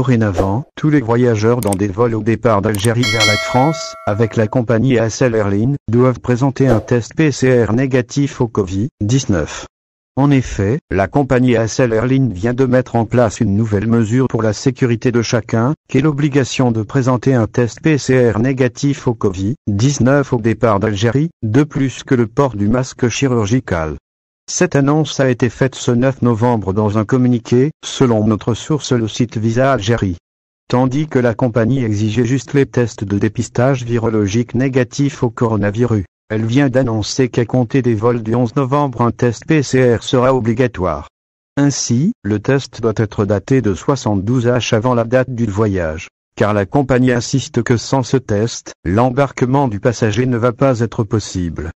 Dorénavant, tous les voyageurs dans des vols au départ d'Algérie vers la France, avec la compagnie ASL Airlines, doivent présenter un test PCR négatif au Covid-19. En effet, la compagnie ASL Airlines vient de mettre en place une nouvelle mesure pour la sécurité de chacun, qui est l'obligation de présenter un test PCR négatif au Covid-19 au départ d'Algérie, de plus que le port du masque chirurgical. Cette annonce a été faite ce 9 novembre dans un communiqué, selon notre source le site Visa Algérie. Tandis que la compagnie exigeait juste les tests de dépistage virologique négatif au coronavirus. Elle vient d'annoncer qu'à compter des vols du 11 novembre un test PCR sera obligatoire. Ainsi, le test doit être daté de 72 heures avant la date du voyage, car la compagnie insiste que sans ce test, l'embarquement du passager ne va pas être possible.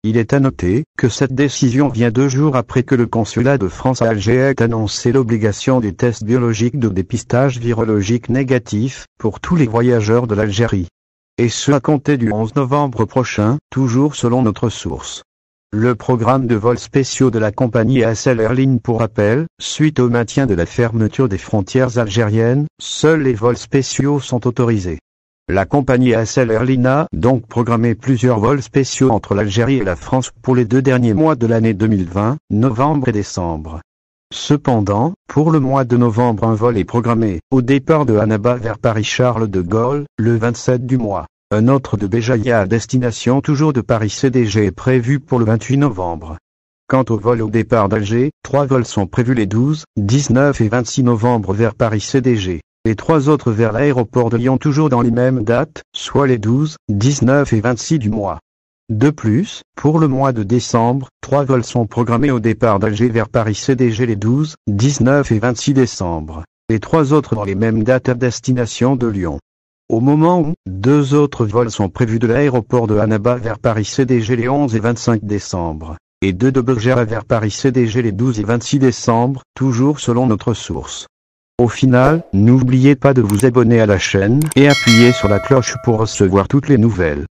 Il est à noter que cette décision vient 2 jours après que le consulat de France à Alger ait annoncé l'obligation des tests biologiques de dépistage virologique négatif pour tous les voyageurs de l'Algérie. Et ce à compter du 11 novembre prochain, toujours selon notre source. Le programme de vols spéciaux de la compagnie ASL Airlines pour rappel, suite au maintien de la fermeture des frontières algériennes, seuls les vols spéciaux sont autorisés. La compagnie ASL Airlines a donc programmé plusieurs vols spéciaux entre l'Algérie et la France pour les 2 derniers mois de l'année 2020, novembre et décembre. Cependant, pour le mois de novembre un vol est programmé, au départ de Annaba vers Paris-Charles de Gaulle, le 27 du mois. Un autre de Béjaïa à destination toujours de Paris-CDG est prévu pour le 28 novembre. Quant au vol au départ d'Alger, 3 vols sont prévus les 12, 19 et 26 novembre vers Paris-CDG. Les 3 autres vers l'aéroport de Lyon toujours dans les mêmes dates, soit les 12, 19 et 26 du mois. De plus, pour le mois de décembre, 3 vols sont programmés au départ d'Alger vers Paris-CDG les 12, 19 et 26 décembre. Les 3 autres dans les mêmes dates à destination de Lyon. Au moment où, 2 autres vols sont prévus de l'aéroport de Annaba vers Paris-CDG les 11 et 25 décembre, et 2 de Bergerac vers Paris-CDG les 12 et 26 décembre, toujours selon notre source. Au final, n'oubliez pas de vous abonner à la chaîne et appuyez sur la cloche pour recevoir toutes les nouvelles.